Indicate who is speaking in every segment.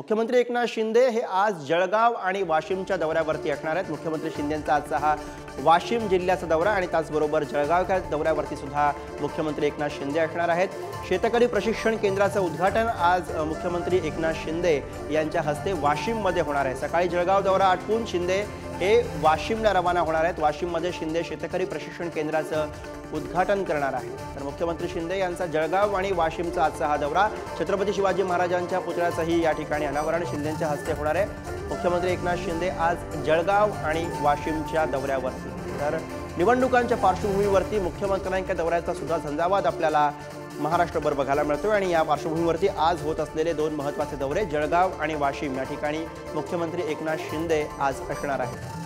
Speaker 1: मुख्यमंत्री एकनाथ शिंदे हे आज जळगाव आणि वाशिमच्या दौऱ्यावरती असणार आहेत। मुख्यमंत्री शिंदेंचा आजचा हा वाशिम जिल्ह्याचा दौरा आणि त्याचबरोबर जळगावच्या दौऱ्यावरती सुद्धा मुख्यमंत्री एकनाथ शिंदे असणार आहेत। शेतकरी प्रशिक्षण केंद्राचं उद्घाटन आज मुख्यमंत्री एकनाथ शिंदे यांच्या हस्ते वाशिममध्ये होणार आहे। सकाळी जळगाव दौरा आटपून शिंदे हे वाशिमला रवाना होणार आहेत। वाशिममध्ये शिंदे शेतकरी प्रशिक्षण केंद्राचं उद्घाटन करणार आहे। तर मुख्यमंत्री शिंदे यांचा जळगाव आणि वाशिमचा आजचा हा दौरा, छत्रपती शिवाजी महाराजांच्या पुतळ्याचंही या ठिकाणी अनावरण शिंदेंच्या हस्ते होणार आहे। मुख्यमंत्री एकनाथ शिंदे आज जळगाव आणि वाशिमच्या दौऱ्यावरती। तर निवडणुकांच्या पार्श्वभूमीवरती मुख्यमंत्र्यांच्या दौऱ्याचा सुद्धा झंझावात आपल्याला महाराष्ट्रभर बघायला मिळतोय आणि या पार्श्वभूमीवरती आज होत असलेले दोन महत्त्वाचे दौरे जळगाव आणि वाशिम या ठिकाणी मुख्यमंत्री एकनाथ शिंदे आज असणार आहेत।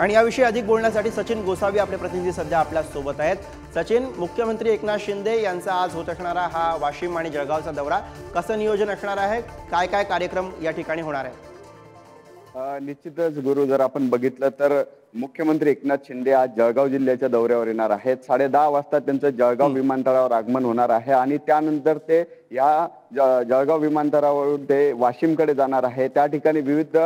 Speaker 1: आणि याविषयी अधिक बोलण्यासाठी सचिन गोसावी आपले प्रतिनिधी सध्या आपल्या सोबत आहेत। सचिन, मुख्यमंत्री एकनाथ शिंदे यांचा आज होत असणारा हा वाशिम आणि जळगावचा दौरा कसं नियोजन असणार आहे, काय काय कार्यक्रम या ठिकाणी होणार आहे?
Speaker 2: निश्चितच गुरु, जर आपण बघितलं तर मुख्यमंत्री एकनाथ शिंदे आज जळगाव जिल्ह्याच्या दौऱ्यावर येणार आहेत। 10:30 वाजता त्यांचं जळगाव विमानतळावर आगमन होणार आहे आणि त्यानंतर ते या जळगाव विमानतळावरून ते वाशिमकडे जाणार आहे। त्या ठिकाणी विविध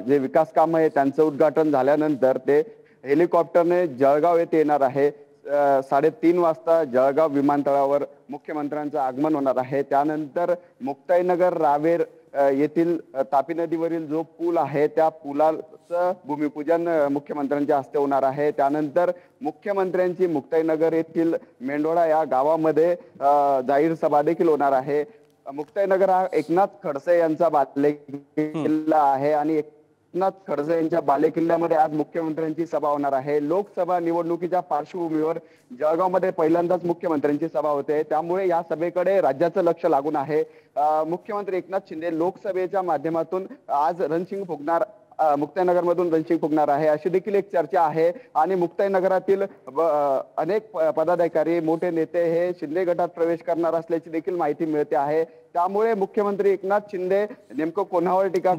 Speaker 2: जे विकास कामं आहे त्यांचं उद्घाटन झाल्यानंतर ते हेलिकॉप्टरने जळगाव येथे येणार आहे। 3:30 वाजता जळगाव विमानतळावर मुख्यमंत्र्यांचं आगमन होणार आहे। त्यानंतर मुक्ताईनगर रावेर येथील तापी नदीवरील जो पूल आहे त्या पुलाचं भूमिपूजन मुख्यमंत्र्यांच्या हस्ते होणार आहे। त्यानंतर मुख्यमंत्र्यांची मुक्ताईनगर येथील मेंढोळा या गावामध्ये जाहीर सभा देखील होणार आहे। मुक्ताईनगर हा एकनाथ खडसे यांचा बालेकिल्ला आहे आणि एकनाथ खडसे यांच्या बालेकिल्ल्यामध्ये आज मुख्यमंत्र्यांची सभा होणार आहे। लोकसभा निवडणुकीच्या पार्श्वभूमीवर जळगावमध्ये पहिल्यांदाच मुख्यमंत्र्यांची सभा होते, त्यामुळे या सभेकडे राज्याचं लक्ष लागून आहे। मुख्यमंत्री एकनाथ शिंदे लोकसभेच्या माध्यमातून आज रणशिंग फुंकणार, मुक्ताईनगर मधून रणशिंग फुंकणार आहे अशी देखील एक चर्चा आहे। आणि मुक्ताईनगरातील अनेक पदाधिकारी मोठे नेते हे शिंदे गटात प्रवेश करणार असल्याची देखील माहिती मिळते आहे। त्यामुळे मुख्यमंत्री एकनाथ शिंदे नेमकं कोणावर टीका